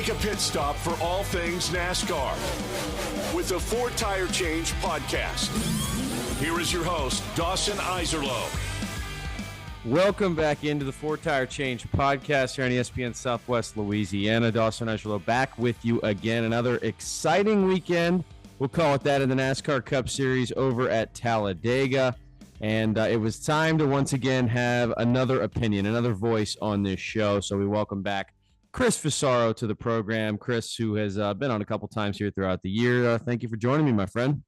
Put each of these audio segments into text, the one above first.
Take a pit stop for all things NASCAR with the Four Tire Change podcast. Here is your host, Dawson Iserlo. Welcome back into the Four Tire Change podcast here on ESPN Southwest Louisiana. Dawson Iserlo back with you again. Another exciting weekend. We'll call it that in the NASCAR Cup Series over at Talladega. And it was time to once again have another opinion, another voice on this show. So we welcome back Chris Fusaro to the program. Chris, who has been on a couple times here throughout the year. Thank you for joining me, my friend.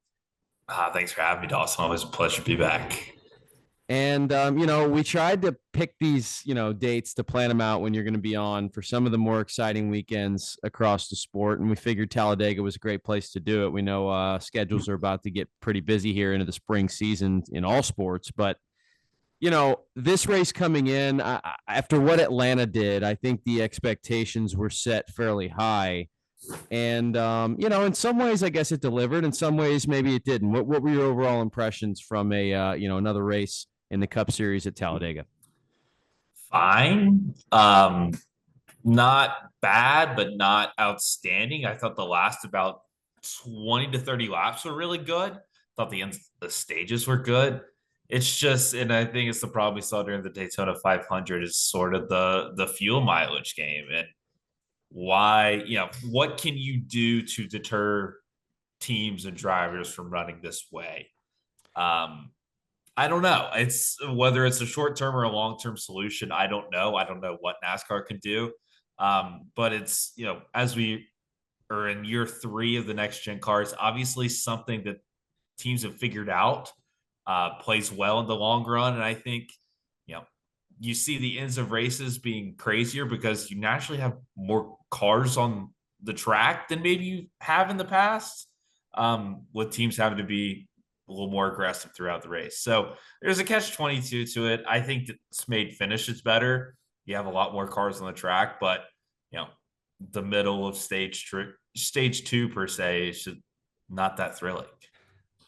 Thanks for having me, Dawson. Always a pleasure to be back. And, we tried to pick these, dates to plan them out when you're going to be on for some of the more exciting weekends across the sport. And we figured Talladega was a great place to do it. We know schedules are about to get pretty busy here into the spring season in all sports. But, this race coming in, after what Atlanta did, I think the expectations were set fairly high. And, in some ways, I guess it delivered. In some ways, maybe it didn't. What were your overall impressions from another race in the Cup Series at Talladega? Fine. Not bad, but not outstanding. I thought the last about 20 to 30 laps were really good. Thought the stages were good. It's just, and I think it's the problem we saw during the Daytona 500 is sort of the fuel mileage game. And why, what can you do to deter teams and drivers from running this way? I don't know. It's whether it's a short-term or a long-term solution. I don't know. I don't know what NASCAR can do. But it's, as we are in year 3 of the next gen cars, obviously something that teams have figured out plays well in the long run. And I think, you see the ends of races being crazier because you naturally have more cars on the track than maybe you have in the past, with teams having to be a little more aggressive throughout the race. So there's a catch-22 to it. I think it's made finishes better. You have a lot more cars on the track, but the middle of stage 2 per se is not that thrilling.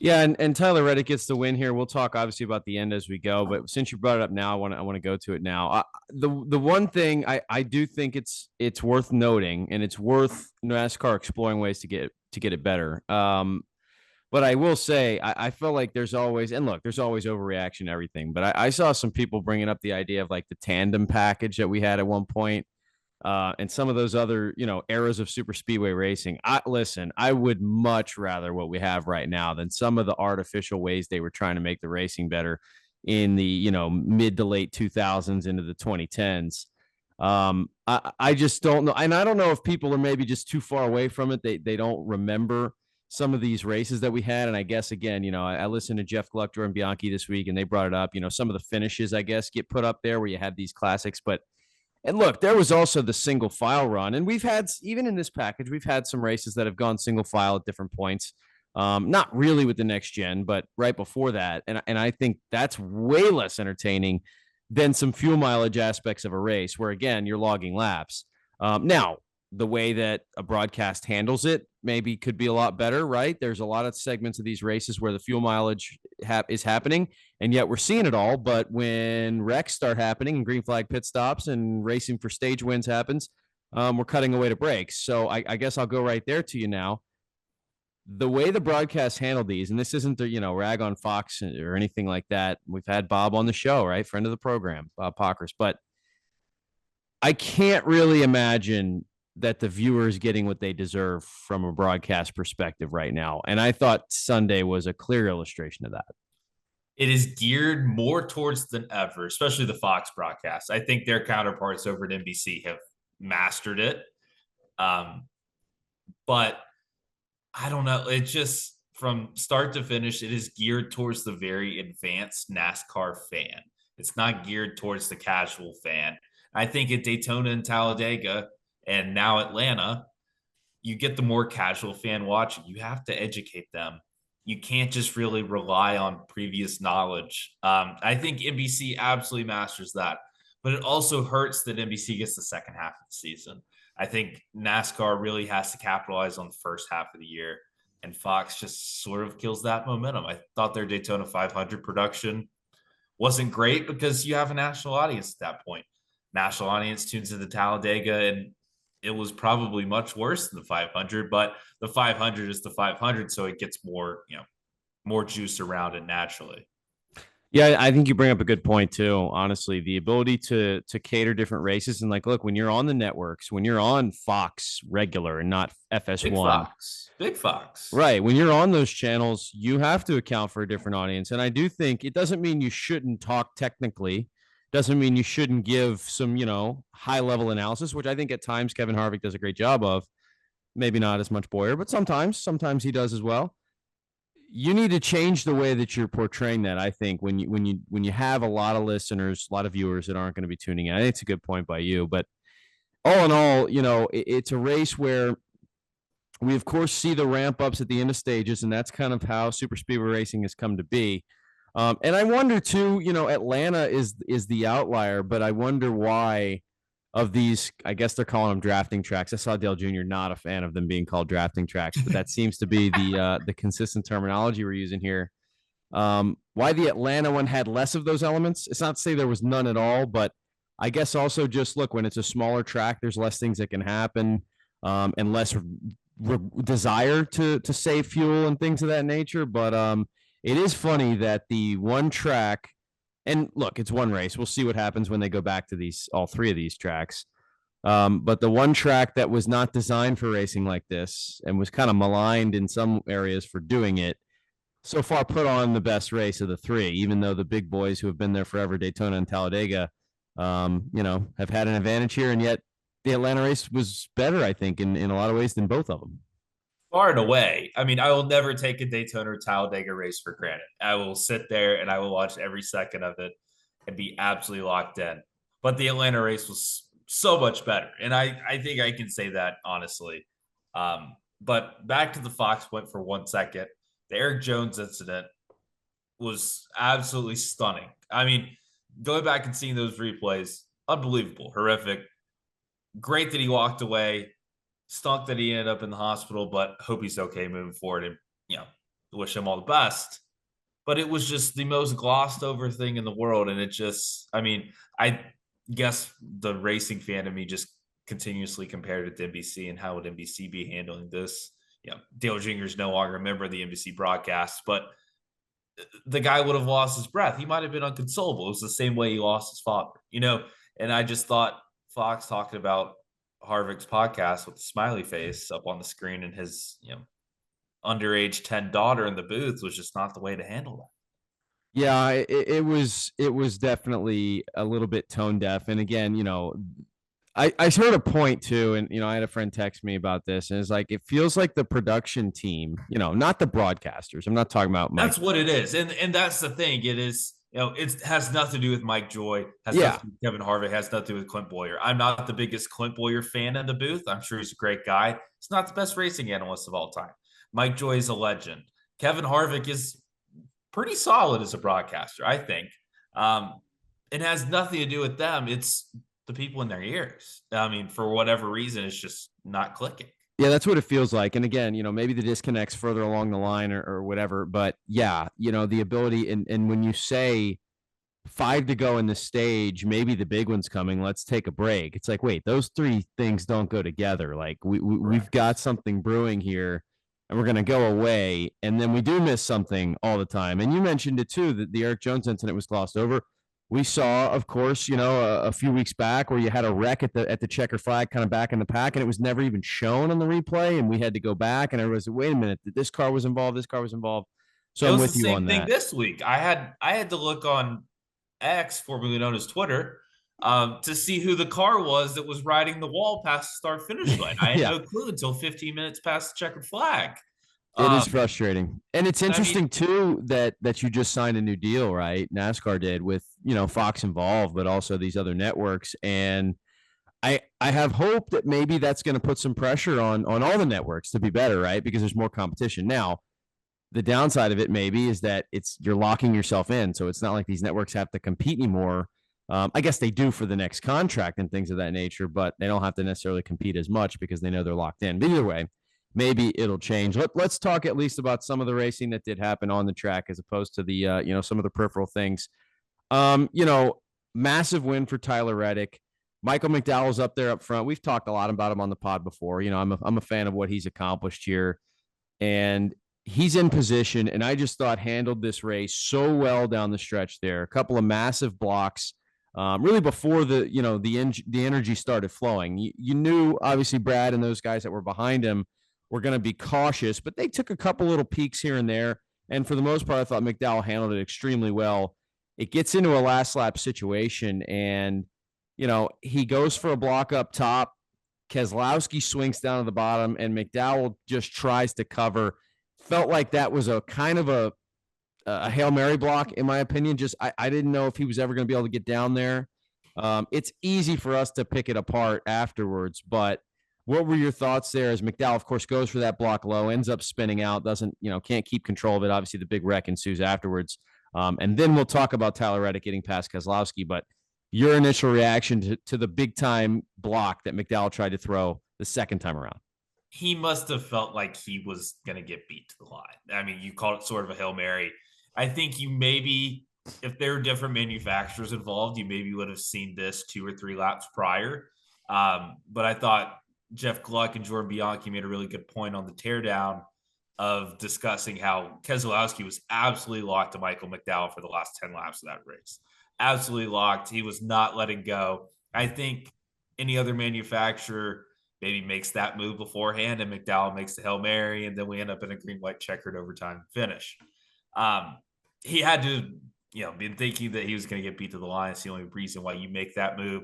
Yeah, and Tyler Reddick gets the win here. We'll talk obviously about the end as we go, but since you brought it up now, I want to go to it now. The one thing I do think it's worth noting, and it's worth NASCAR exploring ways to get it better. But I will say, I feel like there's always overreaction to everything. But I saw some people bringing up the idea of like the tandem package that we had at one point, and some of those other, eras of Superspeedway racing. I would much rather what we have right now than some of the artificial ways they were trying to make the racing better in the, mid to late 2000s into the 2010s. I just don't know. And I don't know if people are maybe just too far away from it. They don't remember some of these races that we had. And I guess, again, I listened to Jeff Gluck, Jordan Bianchi this week, and they brought it up. Some of the finishes, I guess, get put up there where you had these classics. And look, there was also the single file run. And we've had, even in this package, we've had some races that have gone single file at different points. Not really with the next gen, but right before that. And I think that's way less entertaining than some fuel mileage aspects of a race where, again, you're logging laps. Now, the way that a broadcast handles it maybe could be a lot better, right? There's a lot of segments of these races where the fuel mileage is happening, and yet we're seeing it all. But when wrecks start happening and green flag pit stops and racing for stage wins happens, we're cutting away to brakes. So I guess I'll go right there to you now. The way the broadcast handled these, and this isn't the, rag on Fox or anything like that. We've had Bob on the show, right? Friend of the program, Bob Pockers. But I can't really imagine that the viewer is getting what they deserve from a broadcast perspective right now. And I thought Sunday was a clear illustration of that. It is geared more towards than ever, especially the Fox broadcast. I think their counterparts over at NBC have mastered it. But I don't know. It just, from start to finish, it is geared towards the very advanced NASCAR fan. It's not geared towards the casual fan. I think at Daytona and Talladega, and now Atlanta, you get the more casual fan watching. You have to educate them. You can't just really rely on previous knowledge. I think NBC absolutely masters that, but it also hurts that NBC gets the second half of the season. I think NASCAR really has to capitalize on the first half of the year, and Fox just sort of kills that momentum. I thought their Daytona 500 production wasn't great because you have a national audience at that point. National audience tunes into Talladega, and it was probably much worse than the 500, but the 500 is the 500, so it gets more, more juice around it naturally. Yeah, I think you bring up a good point too. Honestly, the ability to cater different races and like, look, when you're on the networks, when you're on Fox regular and not FS1, Big Fox, right? When you're on those channels, you have to account for a different audience. And I do think it doesn't mean you shouldn't talk technically. Doesn't mean you shouldn't give some, high level analysis, which I think at times Kevin Harvick does a great job of. Maybe not as much Boyer, but sometimes he does as well. You need to change the way that you're portraying that. I think when you have a lot of listeners, a lot of viewers that aren't going to be tuning in. I think it's a good point by you. But all in all, it's a race where we of course see the ramp ups at the end of stages, and that's kind of how super speedway racing has come to be. And I wonder too, Atlanta is the outlier, but I wonder why of these, I guess they're calling them drafting tracks. I saw Dale Jr. not a fan of them being called drafting tracks, but that seems to be the consistent terminology we're using here. Why the Atlanta one had less of those elements? It's not to say there was none at all, but I guess also just look, when it's a smaller track, there's less things that can happen, and less desire to save fuel and things of that nature. But it is funny that the one track. And look, it's one race. We'll see what happens when they go back to all three of these tracks. But the one track that was not designed for racing like this and was kind of maligned in some areas for doing it, so far put on the best race of the three, even though the big boys who have been there forever, Daytona and Talladega, have had an advantage here. And yet the Atlanta race was better, I think, in a lot of ways than both of them. Far and away. I mean, I will never take a Daytona or Talladega race for granted. I will sit there and I will watch every second of it and be absolutely locked in. But the Atlanta race was so much better. And I think I can say that honestly. But back to the Fox point for 1 second. The Erik Jones incident was absolutely stunning. I mean, going back and seeing those replays, unbelievable, horrific. Great that he walked away. Stunk that he ended up in the hospital, but hope he's okay moving forward, and wish him all the best. But it was just the most glossed over thing in the world, and it just, I guess the racing fan of me just continuously compared it to NBC and how would NBC be handling this. Dale Jr. is no longer a member of the NBC broadcast, but the guy would have lost his breath. He might have been inconsolable. It was the same way he lost his father, and I just thought Fox talking about Harvick's podcast with the smiley face up on the screen and his, underage 10 daughter in the booth was just not the way to handle that. Yeah, it was definitely a little bit tone deaf. And again, I heard a point too, and I had a friend text me about this, and it's like it feels like the production team, not the broadcasters. I'm not talking about Mike. That's what it is, and that's the thing. It is. It has nothing to do with Mike Joy, has nothing to do with Kevin Harvick, has nothing to do with Clint Bowyer. I'm not the biggest Clint Bowyer fan in the booth. I'm sure he's a great guy. He's not the best racing analyst of all time. Mike Joy is a legend. Kevin Harvick is pretty solid as a broadcaster, I think. It has nothing to do with them. It's the people in their ears. For whatever reason, it's just not clicking. Yeah, that's what it feels like. And again, maybe the disconnect's further along the line or whatever. But yeah, the ability and when you say 5 to go in the stage, maybe the big one's coming, let's take a break. It's like, wait, those three things don't go together. Like we've got something brewing here and we're going to go away. And then we do miss something all the time. And you mentioned it too, that the Erik Jones incident was glossed over. We saw, of course, a few weeks back where you had a wreck at the checker flag kind of back in the pack, and it was never even shown on the replay, and we had to go back, and everybody was, wait a minute, this car was involved, this car was involved. So I'm with you on that. Same thing this week. I had to look on X, formerly known as Twitter, to see who the car was that was riding the wall past the start-finish line. I had no clue until 15 minutes past the checkered flag. It is frustrating. And it's interesting too that you just signed a new deal, right? NASCAR did with, Fox involved, but also these other networks. And I have hope that maybe that's going to put some pressure on all the networks to be better, right? Because there's more competition. Now, the downside of it maybe is that you're locking yourself in. So it's not like these networks have to compete anymore. I guess they do for the next contract and things of that nature, but they don't have to necessarily compete as much because they know they're locked in. But either way, maybe it'll change. Let's talk at least about some of the racing that did happen on the track as opposed to the, some of the peripheral things. Massive win for Tyler Reddick. Michael McDowell's up there up front. We've talked a lot about him on the pod before. I'm a fan of what he's accomplished here, and he's in position. And I just thought handled this race so well down the stretch there. A couple of massive blocks, really before the energy started flowing. You knew obviously Brad and those guys that were behind him were going to be cautious, but they took a couple little peeks here and there. And for the most part, I thought McDowell handled it extremely well. It gets into a last lap situation, and he goes for a block up top. Keselowski swings down to the bottom, and McDowell just tries to cover. Felt like that was a kind of a Hail Mary block, in my opinion. Just I didn't know if he was ever going to be able to get down there. It's easy for us to pick it apart afterwards, but what were your thoughts there as McDowell, of course, goes for that block low, ends up spinning out, can't keep control of it. Obviously, the big wreck ensues afterwards. And then we'll talk about Tyler Reddick getting past Keselowski, but your initial reaction to the big time block that McDowell tried to throw the second time around. He must have felt like he was going to get beat to the line. I mean, you call it sort of a Hail Mary. I think you maybe, if there were different manufacturers involved, you maybe would have seen this 2 or 3 laps prior. But I thought Jeff Gluck and Jordan Bianchi made a really good point on the teardown of discussing how Keselowski was absolutely locked to Michael McDowell for the last 10 laps of that race. Absolutely locked. He was not letting go. I think any other manufacturer maybe makes that move beforehand and McDowell makes the Hail Mary, and then we end up in a green-white checkered overtime finish. He had to, been thinking that he was going to get beat to the line. It's the only reason why you make that move.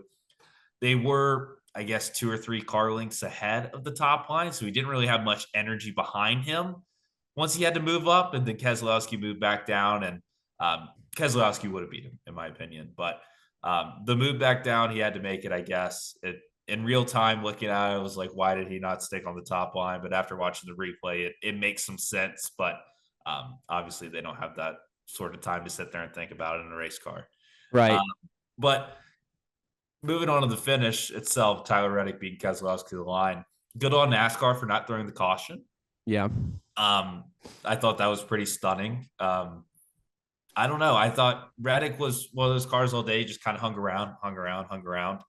They were, I guess, 2 or 3 car lengths ahead of the top line, so he didn't really have much energy behind him once he had to move up, and then Keselowski moved back down, and Keselowski would have beat him, in my opinion. But the move back down, he had to make it, I guess. In real time, looking at it, I was like, why did he not stick on the top line? But after watching the replay, it makes some sense. But obviously, they don't have that sort of time to sit there and think about it in a race car. Right. But moving on to the finish itself, Tyler Reddick beating Keselowski to the line. Good on NASCAR for not throwing the caution. Yeah. I thought that was pretty stunning. I don't know. I thought Reddick was one of those cars all day, just kind of hung around.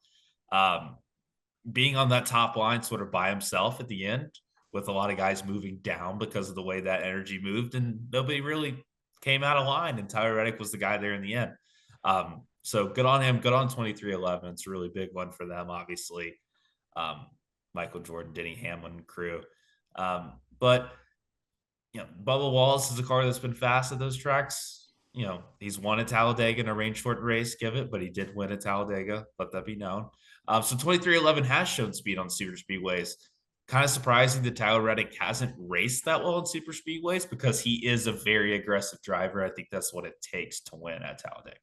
Being on that top line sort of by himself at the end with a lot of guys moving down because of the way that energy moved, and nobody really came out of line, and Tyler Reddick was the guy there in the end. So good on him. Good on 23XI. It's a really big one for them, obviously. Michael Jordan, Denny Hamlin crew. But Bubba Wallace is a car that's been fast at those tracks. He's won at Talladega in a range short race, but he did win at Talladega. Let that be known. So 23XI has shown speed on super speedways. Kind of surprising that Tyler Reddick hasn't raced that well in super speedways because he is a very aggressive driver. I think that's what it takes to win at Talladega.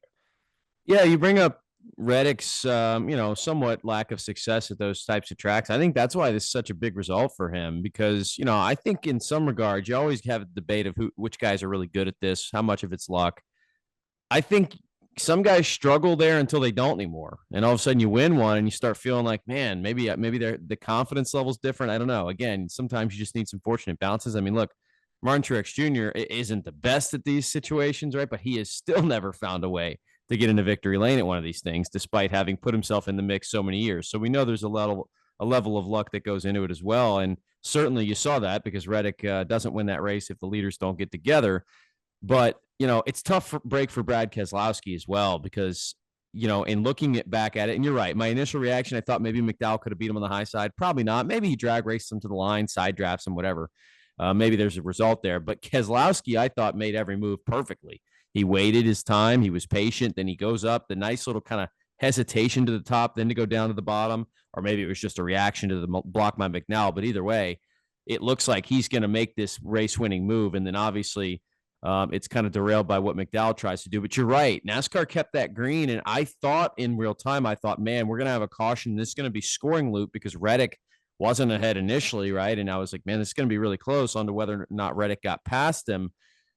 Yeah, you bring up Reddick's, somewhat lack of success at those types of tracks. I think that's why this is such a big result for him because, I think in some regards, you always have a debate of which guys are really good at this, how much of it's luck. I think some guys struggle there until they don't anymore. And all of a sudden you win one and you start feeling like, man, maybe the confidence level's different. I don't know. Again, sometimes you just need some fortunate bounces. I mean, look, Martin Truex Jr. isn't the best at these situations, right? But he has still never found a way to get into victory lane at one of these things, despite having put himself in the mix so many years. So we know there's a level of luck that goes into it as well. And certainly you saw that because Reddick doesn't win that race if the leaders don't get together. But, it's tough break for Brad Keselowski as well because, in looking back at it, and you're right, my initial reaction, I thought maybe McDowell could have beat him on the high side. Probably not. Maybe he drag raced him to the line, side drafts him, whatever. Maybe there's a result there. But Keselowski, I thought, made every move perfectly. He waited his time. He was patient. Then he goes up, the nice little kind of hesitation to the top, then to go down to the bottom. Or maybe it was just a reaction to the block by McDowell. But either way, it looks like he's going to make this race-winning move. And then obviously it's kind of derailed by what McDowell tries to do. But you're right. NASCAR kept that green. And I thought in real time, man, we're going to have a caution. This is going to be scoring loop because Reddick wasn't ahead initially, right? And I was like, man, this is going to be really close on to whether or not Reddick got past him.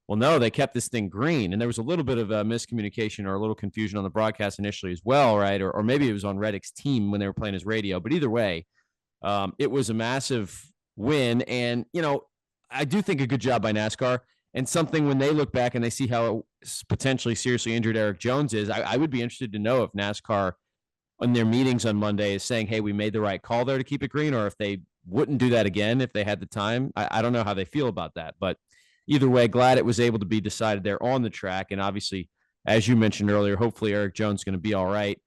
Well, no, they kept this thing green. And there was a little bit of a miscommunication or a little confusion on the broadcast initially as well, right? Or maybe it was on Reddick's team when they were playing his radio. But either way, it was a massive win. And, I do think a good job by NASCAR. And something when they look back and they see how potentially seriously injured Eric Jones is, I would be interested to know if NASCAR in their meetings on Monday is saying, hey, we made the right call there to keep it green, or if they wouldn't do that again if they had the time. I don't know how they feel about that. But either way, glad it was able to be decided there on the track. And obviously, as you mentioned earlier, hopefully Eric Jones is going to be all right.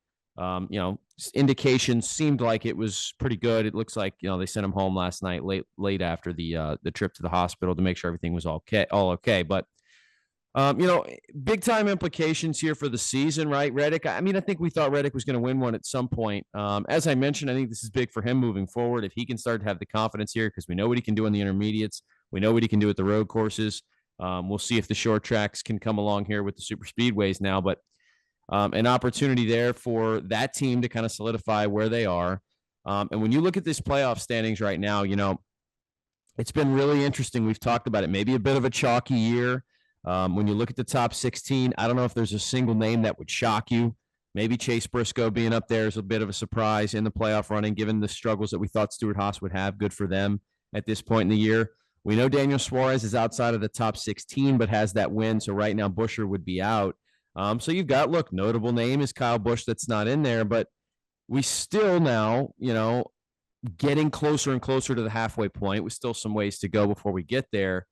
Indications seemed like it was pretty good. It looks like, they sent him home last night late after the trip to the hospital to make sure everything was all okay. But big time implications here for the season, right? Reddick. I think we thought Reddick was going to win one at some point. As I mentioned, I think this is big for him moving forward. If he can start to have the confidence here, because we know what he can do in the intermediates, we know what he can do at the road courses. We'll see if the short tracks can come along here with the super speedways now, but an opportunity there for that team to kind of solidify where they are. And when you look at this playoff standings right now, it's been really interesting. We've talked about it. Maybe a bit of a chalky year. When you look at the top 16, I don't know if there's a single name that would shock you. Maybe Chase Briscoe being up there is a bit of a surprise in the playoff running, given the struggles that we thought Stewart-Haas would have. Good for them at this point in the year. We know Daniel Suarez is outside of the top 16, but has that win. So right now, Buescher would be out. So you've got, notable name is Kyle Busch that's not in there, but we still now, getting closer and closer to the halfway point. With still some ways to go before we get there.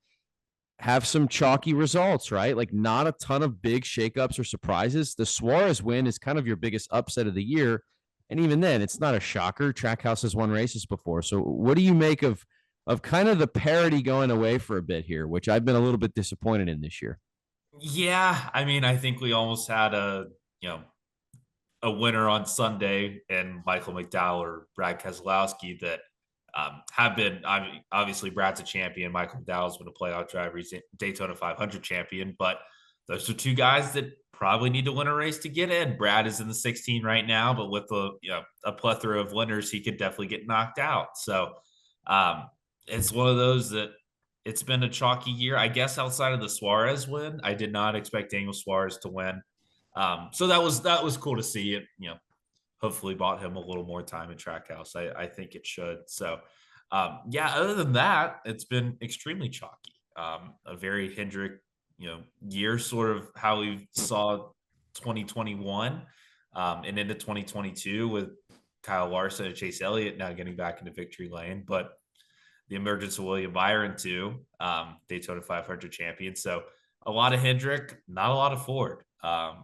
Have some chalky results, right? Like not a ton of big shakeups or surprises. The Suarez win is kind of your biggest upset of the year. And even then, it's not a shocker. Trackhouse has won races before. So what do you make of kind of the parity going away for a bit here, which I've been a little bit disappointed in this year? Yeah. I think we almost had a winner on Sunday and Michael McDowell or Brad Keselowski that have been, obviously Brad's a champion. Michael McDowell's been a playoff driver. He's a Daytona 500 champion, but those are two guys that probably need to win a race to get in. Brad is in the 16 right now, but with a plethora of winners, he could definitely get knocked out. So it's one of those that it's been a chalky year, I guess. Outside of the Suarez win, I did not expect Daniel Suarez to win. So that was cool to see it, hopefully bought him a little more time in Trackhouse. I think it should. So, other than that, it's been extremely chalky. A very Hendrick, year, sort of how we saw 2021 and into 2022 with Kyle Larson and Chase Elliott now getting back into victory lane. But the emergence of William Byron too, Daytona 500 champion. So a lot of Hendrick, not a lot of Ford.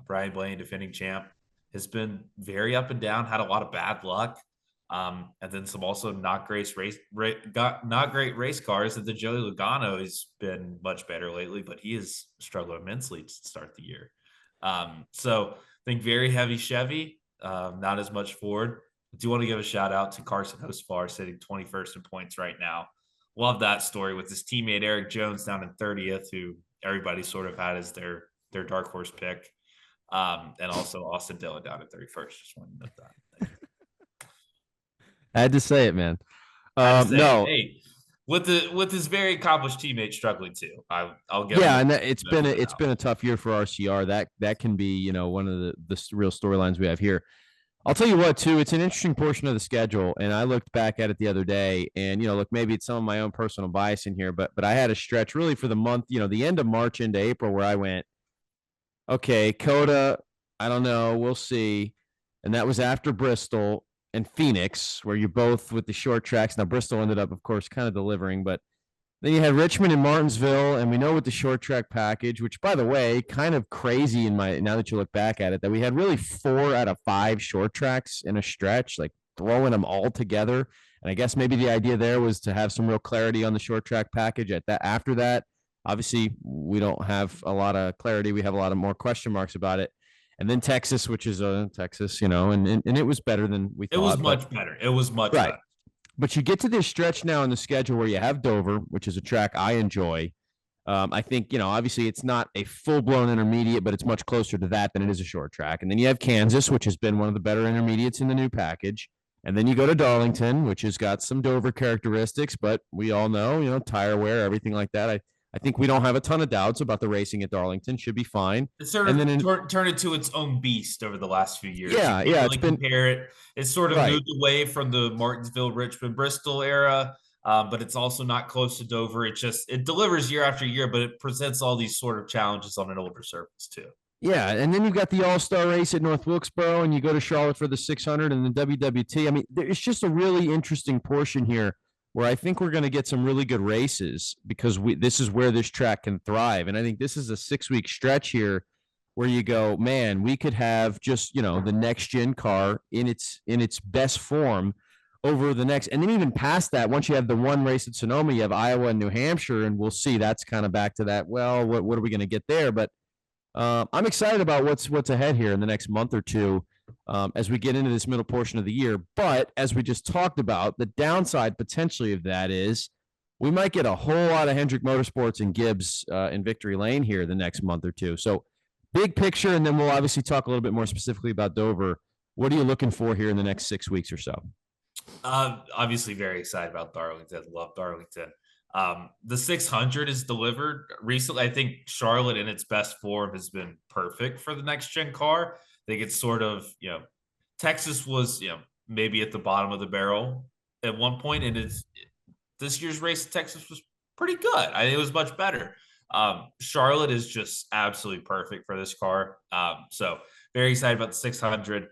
Brian Blaney, defending champ, has been very up and down, had a lot of bad luck. And then some also not great race cars. And then Joey Logano has been much better lately, but he has struggled immensely to start the year. So I think very heavy Chevy, not as much Ford. I do want to give a shout out to Carson Hocevar, sitting 21st in points right now. Love that story with his teammate Eric Jones down in 30th, who everybody sort of had as their dark horse pick. And also Austin Dillon down at 31st. Just wanted to note that. I had to say it, man. No, hey, with his very accomplished teammate struggling too. I'll get. Yeah, and it's been a tough year for RCR. That can be one of the real storylines we have here. I'll tell you what, too. It's an interesting portion of the schedule, and I looked back at it the other day, and look, maybe it's some of my own personal bias in here, but I had a stretch really for the month, the end of March into April, where I went, okay, Coda, I don't know, we'll see, and that was after Bristol and Phoenix, where you're both with the short tracks. Now Bristol ended up, of course, kind of delivering, but then you had Richmond and Martinsville, and we know with the short track package, which, by the way, kind of crazy now that you look back at it, that we had really 4 out of 5 short tracks in a stretch, like throwing them all together. And I guess maybe the idea there was to have some real clarity on the short track package. After that, obviously, we don't have a lot of clarity. We have a lot of more question marks about it. And then Texas, which is Texas, and it was better than we thought. It was much better. It was much better. But you get to this stretch now in the schedule where you have Dover, which is a track I enjoy. I think, obviously it's not a full-blown intermediate, but it's much closer to that than it is a short track. And then you have Kansas, which has been one of the better intermediates in the new package. And then you go to Darlington, which has got some Dover characteristics, but we all know, tire wear, everything like that. I think we don't have a ton of doubts about the racing at Darlington. Should be fine. It's sort of turned into its own beast over the last few years. Yeah, Really compare it. It's sort of moved away from the Martinsville, Richmond, Bristol era, but it's also not close to Dover. It delivers year after year, but it presents all these sort of challenges on an older surface too. Yeah, and then you've got the All-Star race at North Wilkesboro, and you go to Charlotte for the 600 and the WWT. I mean, it's just a really interesting portion here where I think we're going to get some really good races because this is where this track can thrive. And I think this is a 6-week stretch here where you go, man, we could have just, the next gen car in its best form over the next, and then even past that, once you have the one race at Sonoma, you have Iowa and New Hampshire, and we'll see. That's kind of back to that. Well, what are we going to get there? But I'm excited about what's ahead here in the next month or two as we get into this middle portion of the year. But as we just talked about, the downside potentially of that is we might get a whole lot of Hendrick Motorsports and Gibbs in Victory Lane here the next month or two. So big picture, and then we'll obviously talk a little bit more specifically about Dover. What are you looking for here in the next 6 weeks or so? Obviously very excited about Darlington. Love Darlington. The 600 is delivered recently. I think Charlotte in its best form has been perfect for the next gen car. I think it's sort of, Texas was, maybe at the bottom of the barrel at one point, and this year's race in Texas was pretty good. I think it was much better. Charlotte is just absolutely perfect for this car. So very excited about the 600.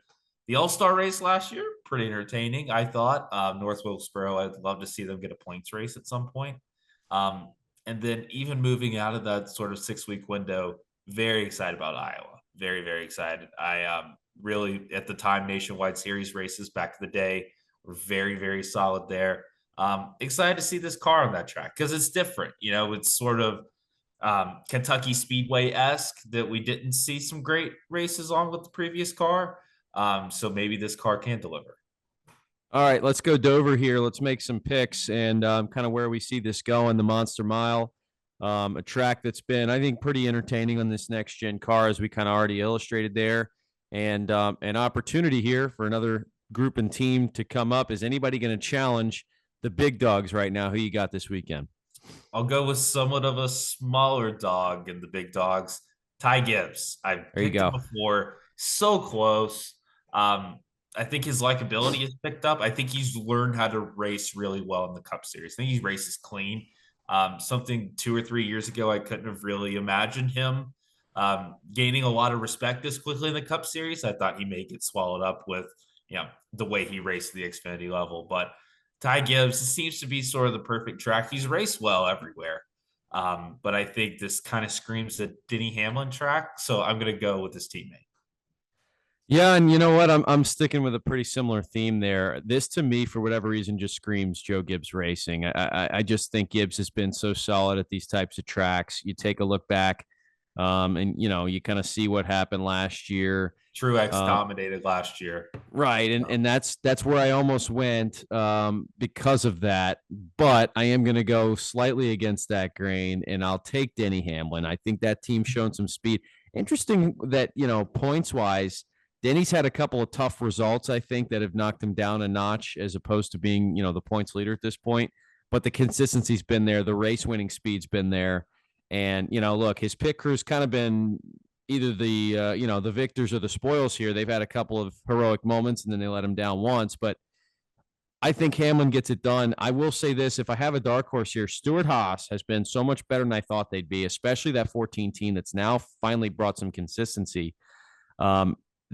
The All-Star race last year, pretty entertaining, I thought. North Wilkesboro, I'd love to see them get a points race at some point. And then even moving out of that sort of 6-week window, very excited about Iowa. Very, very excited. I really, at the time, Nationwide Series races back in the day were very, very solid there. Excited to see this car on that track because it's different. It's sort of Kentucky Speedway-esque that we didn't see some great races on with the previous car. So maybe this car can deliver. All right, let's go Dover here. Let's make some picks and kind of where we see this going, the Monster Mile, a track that's been, I think, pretty entertaining on this next-gen car, as we kind of already illustrated there, and an opportunity here for another group and team to come up. Is anybody going to challenge the big dogs right now? Who you got this weekend? I'll go with somewhat of a smaller dog in the big dogs, Ty Gibbs. I've picked him before, so close. I think his likability is picked up. I think he's learned how to race really well in the Cup Series. I think he races clean. Something 2 or 3 years ago, I couldn't have really imagined him gaining a lot of respect this quickly in the Cup Series. I thought he may get swallowed up with, the way he raced the Xfinity level. But Ty Gibbs seems to be sort of the perfect track. He's raced well everywhere. But I think this kind of screams the Denny Hamlin track. So I'm going to go with his teammate. Yeah, and you know what? I'm sticking with a pretty similar theme there. This, to me, for whatever reason, just screams Joe Gibbs Racing. I just think Gibbs has been so solid at these types of tracks. You take a look back, and you kind of see what happened last year. Truex dominated last year, right? And that's where I almost went because of that. But I am going to go slightly against that grain, and I'll take Denny Hamlin. I think that team's shown some speed. Interesting that points wise, Denny's had a couple of tough results, I think, that have knocked him down a notch as opposed to being, the points leader at this point. But the consistency's been there. The race winning speed's been there. And, look, his pit crew's kind of been either the, the victors or the spoils here. They've had a couple of heroic moments and then they let him down once. But I think Hamlin gets it done. I will say this. If I have a dark horse here, Stewart-Haas has been so much better than I thought they'd be, especially that 14 team that's now finally brought some consistency.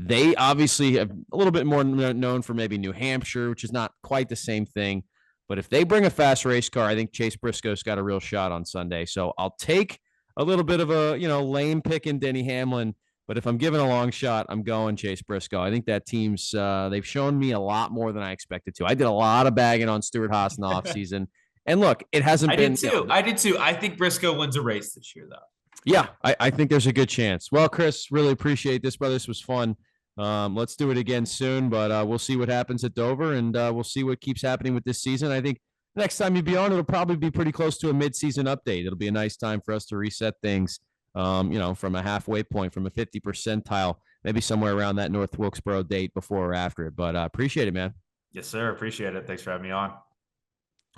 They obviously have a little bit more known for maybe New Hampshire, which is not quite the same thing. But if they bring a fast race car, I think Chase Briscoe's got a real shot on Sunday. So I'll take a little bit of a, lame pick in Denny Hamlin. But if I'm giving a long shot, I'm going Chase Briscoe. I think that team's, they've shown me a lot more than I expected to. I did a lot of bagging on Stewart-Haas in the offseason. And look, it hasn't been. I did too. I think Briscoe wins a race this year, though. Yeah, I think there's a good chance. Well, Chris, really appreciate this, brother. This was fun. Let's do it again soon, but we'll see what happens at Dover, and we'll see what keeps happening with this season. I think next time you be on, it'll probably be pretty close to a mid-season update. It'll be a nice time for us to reset things, from a halfway point, from a 50 percentile, maybe somewhere around that North Wilkesboro date before or after it. But appreciate it, man. Yes, sir. Appreciate it. Thanks for having me on.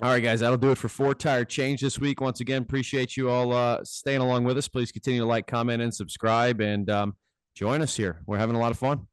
All right, guys, that'll do it for Four Tire Change this week. Once again, appreciate you all staying along with us. Please continue to like, comment, and subscribe, and join us here. We're having a lot of fun.